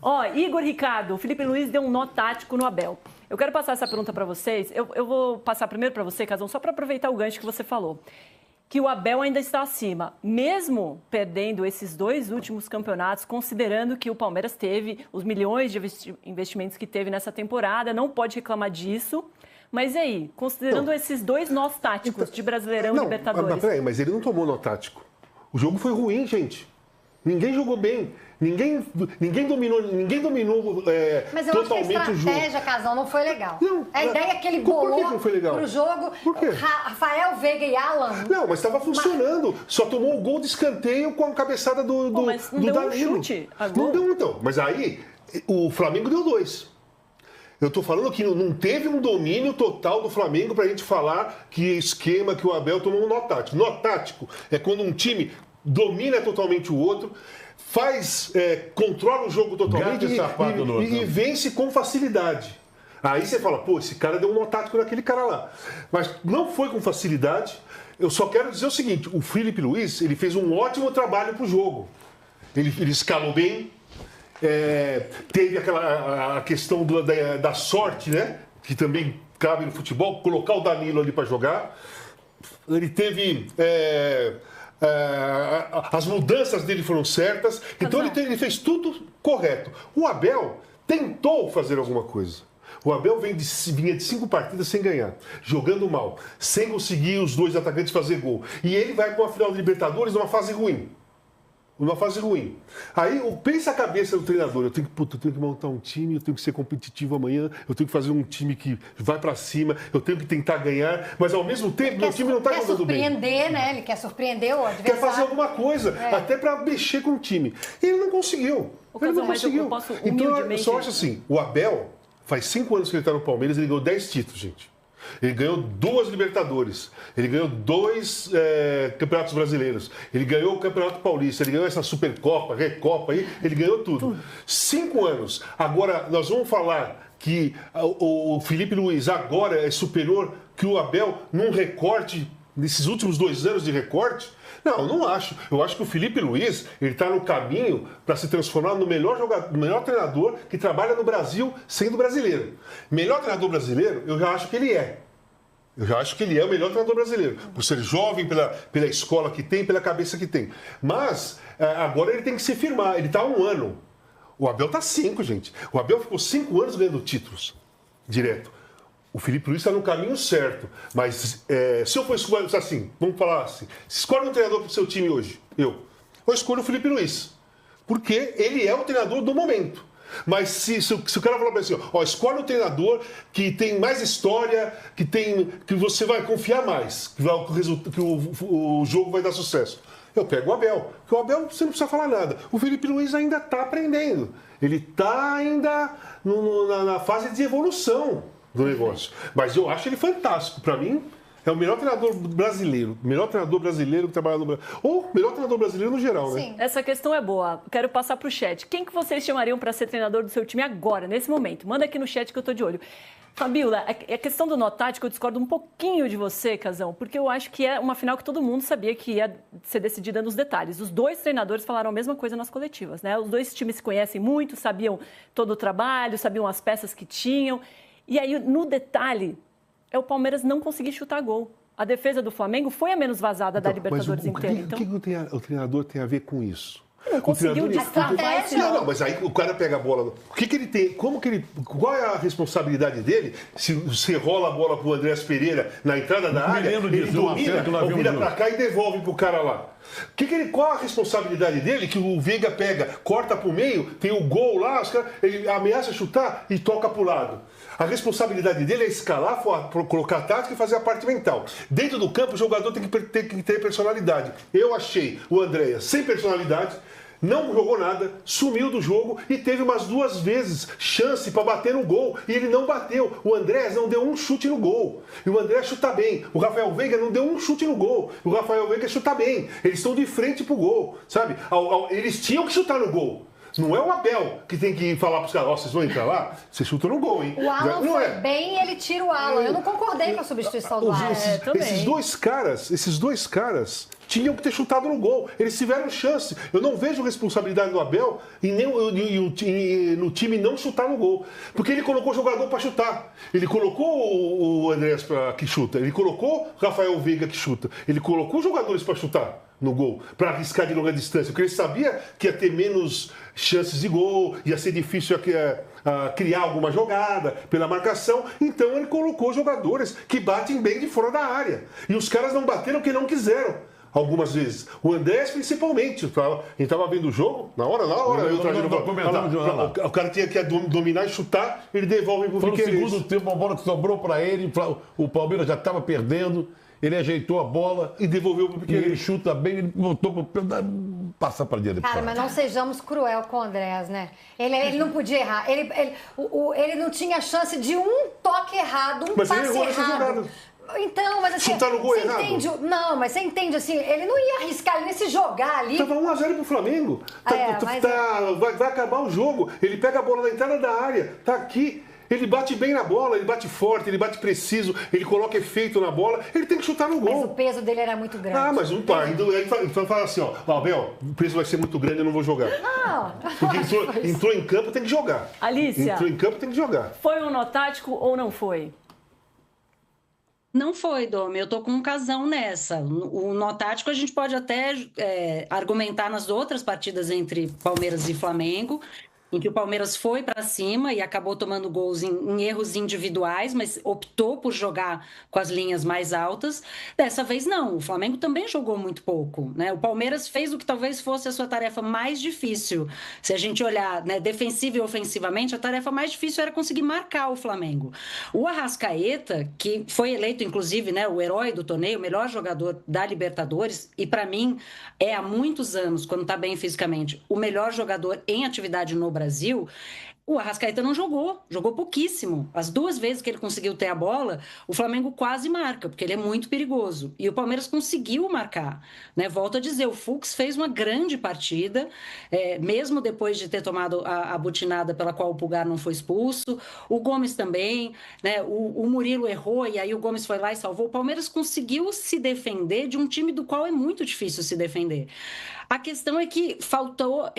Ó, Igor Ricardo, o Felipe Luiz deu um nó tático no Abel. Eu quero passar essa pergunta para vocês. Eu vou passar primeiro para você, Casão, só para aproveitar o gancho que você falou. Que o Abel ainda está acima, mesmo perdendo esses 2 últimos campeonatos, considerando que o Palmeiras teve os milhões de investimentos que teve nessa temporada, não pode reclamar disso. Mas e aí, considerando esses 2 nós táticos de Brasileirão e Libertadores... Mas peraí, mas ele não tomou nó tático. O jogo foi ruim, gente. Ninguém jogou bem. Ninguém dominou mas eu totalmente acho que a estratégia, Casão, não foi legal. Não, a ideia que ele bolou por que não foi legal? Pro jogo, por quê? Rafael, Veiga e Alan... Não, mas estava funcionando. Só tomou o gol de escanteio com a cabeçada do mas não deu Danilo. Um chute a Não gol. deu, então. Mas aí, o Flamengo deu 2. Eu estou falando que não teve um domínio total do Flamengo para a gente falar que esquema, que o Abel tomou um nó tático. Nó tático é quando um time domina totalmente o outro, controla o jogo totalmente e vence com facilidade. Aí você fala, pô, esse cara deu um nó tático naquele cara lá. Mas não foi com facilidade. Eu só quero dizer o seguinte, o Felipe Luiz, ele fez um ótimo trabalho para o jogo. Ele escalou bem, teve a questão da sorte, né? Que também cabe no futebol, colocar o Danilo ali para jogar. Ele teve... as mudanças dele foram certas, então ele fez tudo correto. O Abel tentou fazer alguma coisa. O Abel vinha de 5 partidas sem ganhar, jogando mal, sem conseguir os 2 atacantes fazer gol. E ele vai para uma final de Libertadores numa fase ruim. Aí, pensa a cabeça do treinador. Eu tenho que montar um time, eu tenho que ser competitivo amanhã, eu tenho que fazer um time que vai pra cima, eu tenho que tentar ganhar, mas ao mesmo tempo meu time não tá jogando bem. Quer surpreender, né? Ele quer surpreender o adversário. Quer fazer alguma coisa, até pra mexer com o time. E ele não conseguiu. Então, eu só acho assim, o Abel, faz 5 anos que ele tá no Palmeiras, ele ganhou 10 títulos, gente. Ele ganhou 2 Libertadores, ele ganhou 2 Campeonatos Brasileiros, ele ganhou o Campeonato Paulista, ele ganhou essa Supercopa, Recopa, ele ganhou tudo. 5 anos. Agora, nós vamos falar que o Felipe Luiz agora é superior que o Abel num recorte, nesses últimos 2 anos de recorte? Não, eu não acho. Eu acho que o Felipe Luiz, ele está no caminho para se transformar no melhor treinador que trabalha no Brasil sendo brasileiro. Melhor treinador brasileiro, eu já acho que ele é. Eu já acho que ele é o melhor treinador brasileiro, por ser jovem, pela escola que tem, pela cabeça que tem. Mas agora ele tem que se firmar. Ele está há 1 ano. O Abel está 5, gente. O Abel ficou 5 anos ganhando títulos direto. O Felipe Luiz está no caminho certo. Mas se eu for escolher assim, vamos falar assim, se escolhe um treinador para o seu time hoje, eu escolho o Felipe Luiz. Porque ele é o treinador do momento. Mas se o cara falar para você, escolhe um treinador que tem mais história, que você vai confiar mais, que o jogo vai dar sucesso. Eu pego o Abel, porque o Abel você não precisa falar nada. O Felipe Luiz ainda está aprendendo. Ele está ainda na fase de evolução do negócio. Mas eu acho ele fantástico. Para mim, é o melhor treinador brasileiro. Melhor treinador brasileiro que trabalha no Brasil. Ou melhor treinador brasileiro no geral, Sim. né? Essa questão é boa. Quero passar para o chat. Quem que vocês chamariam para ser treinador do seu time agora, nesse momento? Manda aqui no chat que eu estou de olho. Fabíola, a questão do nó tático, eu discordo um pouquinho de você, Casão, porque eu acho que é uma final que todo mundo sabia que ia ser decidida nos detalhes. Os 2 treinadores falaram a mesma coisa nas coletivas, né? Os 2 times se conhecem muito, sabiam todo o trabalho, sabiam as peças que tinham. E aí, no detalhe, o Palmeiras não conseguir chutar gol. A defesa do Flamengo foi a menos vazada da Libertadores inteira. O que o treinador tem a ver com isso? Ele não conseguiu destravar esse não, mas aí o cara pega a bola. O que ele tem? Qual é a responsabilidade dele? Se você rola a bola pro Andrés Pereira na entrada da área, ele domina, vira pra cá e devolve pro cara lá. Qual a responsabilidade dele? Que o Veiga pega, corta pro meio, tem o gol lá, ele ameaça chutar e toca pro lado. A responsabilidade dele é escalar, colocar a tática e fazer a parte mental. Dentro do campo, o jogador tem que ter personalidade. Eu achei o Andréas sem personalidade, não jogou nada, sumiu do jogo e teve umas 2 vezes chance para bater no gol e ele não bateu. O Andrés não deu um chute no gol. E o Andrés chuta bem. O Rafael Veiga não deu um chute no gol. O Rafael Veiga chuta bem. Eles estão de frente pro gol, sabe? Eles tinham que chutar no gol. Não é o Abel que tem que falar para os caras, vocês vão entrar lá, você chuta no gol, hein? O Alan foi bem e ele tira o Alan. Eu não concordei com a substituição do Alan. Esses dois caras tinham que ter chutado no gol. Eles tiveram chance. Eu não vejo responsabilidade do Abel no time não chutar no gol. Porque ele colocou o jogador para chutar. Ele colocou o Andrés que chuta. Ele colocou o Rafael Veiga que chuta. Ele colocou os jogadores para chutar no gol, para arriscar de longa distância. Porque ele sabia que ia ter menos chances de gol, ia ser difícil criar alguma jogada pela marcação. Então ele colocou jogadores que batem bem de fora da área. E os caras não bateram porque não quiseram. Algumas vezes. O Andrés, principalmente. A gente estava vendo o jogo, na hora. O cara tinha que dominar e chutar, ele devolve pro Piquerez. Foi no segundo tempo, uma bola que sobrou para ele, o Palmeiras já estava perdendo, ele ajeitou a bola e devolveu pro Piquerez. Ele chuta bem, ele voltou para passar para direita. Cara, mas não sejamos cruel com o Andrés, né? Ele não podia errar. Ele não tinha chance de um toque errado, um passe errado. Então, mas assim, chutar no gol errado. Não, mas você entende assim, ele não ia arriscar, ele ia se jogar ali. Tava 1-0 pro Flamengo. Vai acabar o jogo. Ele pega a bola na entrada da área, tá aqui. Ele bate bem na bola, ele bate forte, ele bate preciso, ele coloca efeito na bola, ele tem que chutar no gol. Mas o peso dele era muito grande. Ah, mas não pá. Então fala assim, ó, Abel, o peso vai ser muito grande, eu não vou jogar. Não. Porque entrou em campo, tem que jogar. Alicia. Entrou em campo, tem que jogar. Foi um nó tático ou não foi? Não foi, Domi. Eu tô com um casão nessa. O nó tático a gente pode até argumentar nas outras partidas entre Palmeiras e Flamengo, em que o Palmeiras foi para cima e acabou tomando gols em erros individuais, mas optou por jogar com as linhas mais altas. Dessa vez, não. O Flamengo também jogou muito pouco, né? O Palmeiras fez o que talvez fosse a sua tarefa mais difícil. Se a gente olhar, né, defensiva e ofensivamente, a tarefa mais difícil era conseguir marcar o Flamengo. O Arrascaeta, que foi eleito, inclusive, né, o herói do torneio, o melhor jogador da Libertadores, e para mim é há muitos anos, quando está bem fisicamente, o melhor jogador em atividade no Brasil, o Arrascaeta não jogou pouquíssimo. As duas vezes que ele conseguiu ter a bola, o Flamengo quase marca, porque ele é muito perigoso. E o Palmeiras conseguiu marcar, né? Volto a dizer, o Fux fez uma grande partida, mesmo depois de ter tomado a butinada pela qual o Pulgar não foi expulso. O Gomes também, né? O Murilo errou e aí o Gomes foi lá e salvou. O Palmeiras conseguiu se defender de um time do qual é muito difícil se defender. A questão é que faltou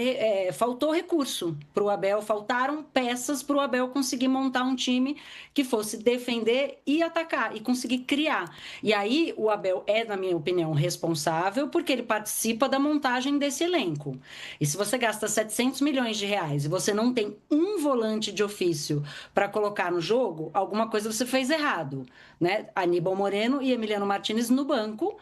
recurso para o Abel, faltaram peças para o Abel conseguir montar um time que fosse defender e atacar e conseguir criar. E aí o Abel é, na minha opinião, responsável porque ele participa da montagem desse elenco. E se você gasta 700 milhões de reais e você não tem um volante de ofício para colocar no jogo, alguma coisa você fez errado, né? Aníbal Moreno e Emiliano Martínez no banco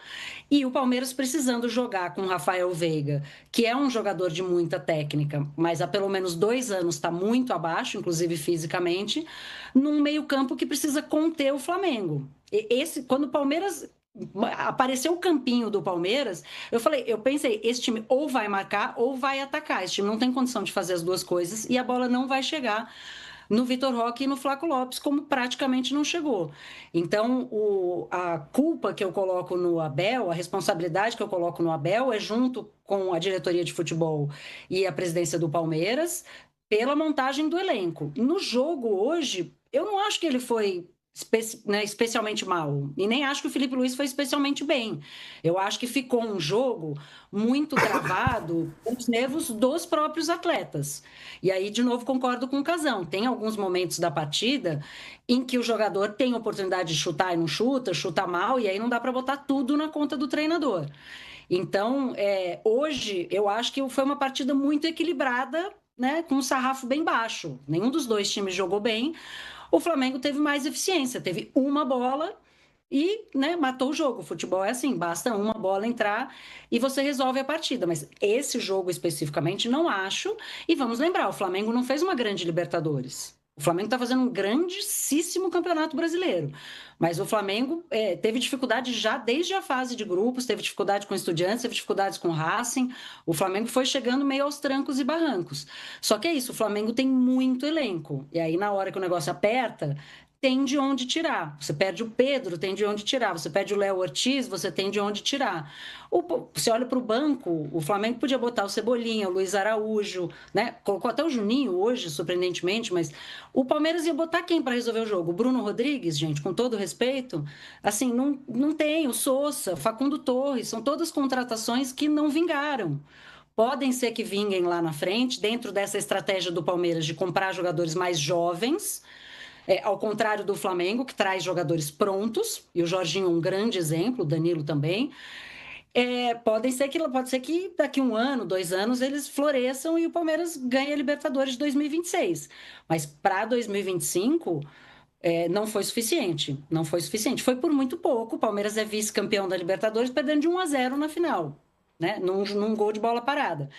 e o Palmeiras precisando jogar com Rafael Veiga, que é um jogador de muita técnica, mas há pelo menos 2 anos está muito abaixo, inclusive fisicamente, num meio-campo que precisa conter o Flamengo. Quando o Palmeiras apareceu o campinho do Palmeiras, eu pensei, esse time ou vai marcar ou vai atacar. Esse time não tem condição de fazer as duas coisas e a bola não vai chegar no Vitor Roque e no Flaco Lopes, como praticamente não chegou. Então, a culpa que eu coloco no Abel, a responsabilidade que eu coloco no Abel é junto com a diretoria de futebol e a presidência do Palmeiras pela montagem do elenco. No jogo hoje, eu não acho que ele foi especialmente mal. E nem acho que o Felipe Luiz foi especialmente bem. Eu acho que ficou um jogo muito travado com os nervos dos próprios atletas. E aí, de novo, concordo com o Casão. Tem alguns momentos da partida em que o jogador tem oportunidade de chutar e não chuta, chuta mal, e aí não dá para botar tudo na conta do treinador. Então, hoje, eu acho que foi uma partida muito equilibrada, né, com um sarrafo bem baixo. Nenhum dos dois times jogou bem. O Flamengo teve mais eficiência, teve uma bola e, né, matou o jogo. O futebol é assim, basta uma bola entrar e você resolve a partida. Mas esse jogo especificamente não acho. E vamos lembrar, o Flamengo não fez uma grande Libertadores. O Flamengo está fazendo um grandíssimo Campeonato Brasileiro. Mas o Flamengo teve dificuldade já desde a fase de grupos, teve dificuldade com Estudiantes, teve dificuldades com Racing. O Flamengo foi chegando meio aos trancos e barrancos. Só que é isso, o Flamengo tem muito elenco. E aí, na hora que o negócio aperta, tem de onde tirar. Você perde o Pedro, tem de onde tirar. Você perde o Léo Ortiz, você tem de onde tirar. Você olha para o banco, o Flamengo podia botar o Cebolinha, o Luiz Araújo, né? Colocou até o Juninho hoje, surpreendentemente, mas o Palmeiras ia botar quem para resolver o jogo? O Bruno Rodrigues, gente, com todo respeito, assim, não tem. O Sousa, Facundo Torres, são todas contratações que não vingaram. Podem ser que vinguem lá na frente, dentro dessa estratégia do Palmeiras de comprar jogadores mais jovens, ao contrário do Flamengo, que traz jogadores prontos, e o Jorginho é um grande exemplo, o Danilo também. Pode ser que daqui 1 ano, 2 anos, eles floresçam e o Palmeiras ganhe a Libertadores de 2026. Mas para 2025, não foi suficiente. Não foi suficiente. Foi por muito pouco. O Palmeiras é vice-campeão da Libertadores, perdendo de 1-0 na final, né? Num gol de bola parada.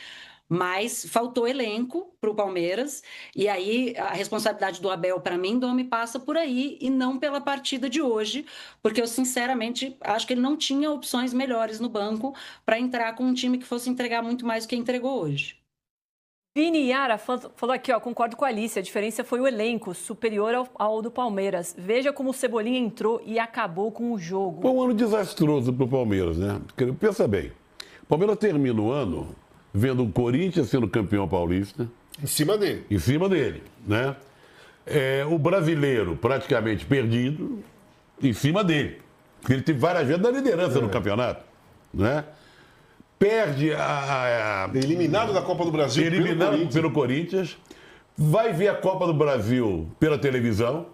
Mas faltou elenco para o Palmeiras, e aí a responsabilidade do Abel, para mim, Domi, passa por aí e não pela partida de hoje, porque eu, sinceramente, acho que ele não tinha opções melhores no banco para entrar com um time que fosse entregar muito mais do que entregou hoje. Vini Yara falou aqui, concordo com a Alice, a diferença foi o elenco, superior ao do Palmeiras. Veja como o Cebolinha entrou e acabou com o jogo. Foi um ano desastroso para o Palmeiras, né? Pensa bem, o Palmeiras termina o ano vendo o Corinthians sendo campeão paulista. Em cima dele. Em cima dele, né? O brasileiro praticamente perdido em cima dele. Porque ele teve várias vezes na liderança no campeonato, né? Perde eliminado da Copa do Brasil pelo Corinthians. Vai ver a Copa do Brasil pela televisão,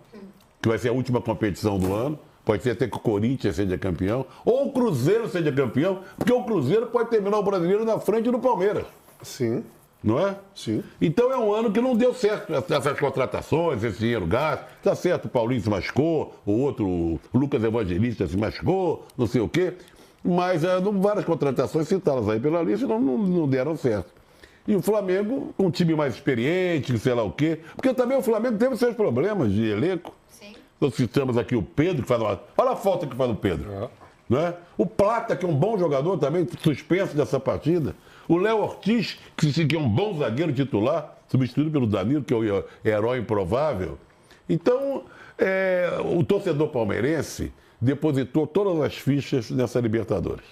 que vai ser a última competição do ano. Pode ser até que o Corinthians seja campeão, ou o Cruzeiro seja campeão, porque o Cruzeiro pode terminar o brasileiro na frente do Palmeiras. Sim. Não é? Sim. Então é um ano que não deu certo. Essas contratações, esse dinheiro gasto. Tá certo, o Paulinho se machucou, o outro, o Lucas Evangelista se machucou, não sei o quê. Mas várias contratações citadas aí pela lista não deram certo. E o Flamengo, um time mais experiente, sei lá o quê. Porque também o Flamengo teve seus problemas de elenco. Nós citamos aqui o Pedro, que faz uma... Olha a falta que faz o Pedro. Né? O Plata, que é um bom jogador também, suspenso dessa partida. O Léo Ortiz, que é um bom zagueiro titular, substituído pelo Danilo, que é o herói improvável. Então, o torcedor palmeirense depositou todas as fichas nessa Libertadores.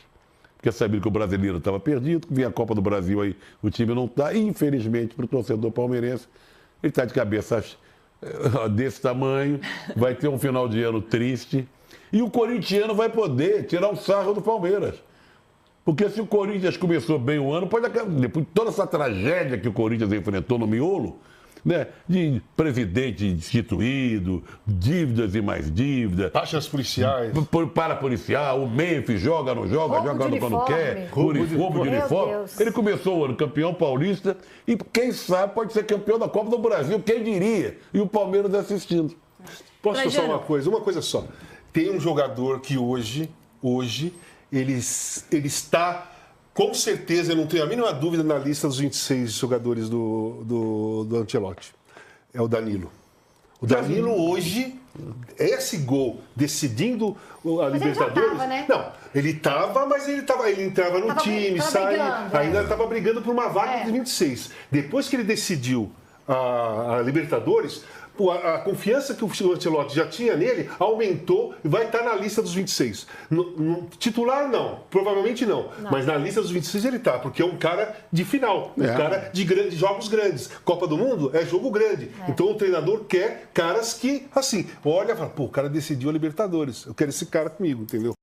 Porque sabia que o brasileiro estava perdido, que vinha a Copa do Brasil aí, o time não está. E, infelizmente, para o torcedor palmeirense, ele está de cabeça desse tamanho, vai ter um final de ano triste, e o corintiano vai poder tirar um sarro do Palmeiras. Porque se o Corinthians começou bem o ano, depois de toda essa tragédia que o Corinthians enfrentou no miolo, né, de presidente destituído, dívidas e mais dívidas. Taxas policiais. Para-policial, o Memphis joga, não joga, joga quando quer. Roubo de uniforme. Ele começou o ano campeão paulista e, quem sabe, pode ser campeão da Copa do Brasil, quem diria? E o Palmeiras assistindo. Posso falar uma coisa só. Tem um jogador que hoje ele está... Com certeza, eu não tenho a mínima dúvida na lista dos 26 jogadores do Ancelotti. É o Danilo. O Danilo hoje, esse gol decidindo a Libertadores... Ele tava, né? Não, ele estava, mas ele entrava no time, saía, ainda estava brigando por uma vaga de 26. Depois que ele decidiu a Libertadores... A confiança que o Ancelotti já tinha nele aumentou e vai estar na lista dos 26. Titular, não. Provavelmente não. Mas na lista dos 26 ele está, porque é um cara de final. Um cara de jogos grandes. Copa do Mundo é jogo grande. Então o treinador quer caras que, assim, olha e fala, o cara decidiu a Libertadores. Eu quero esse cara comigo, entendeu?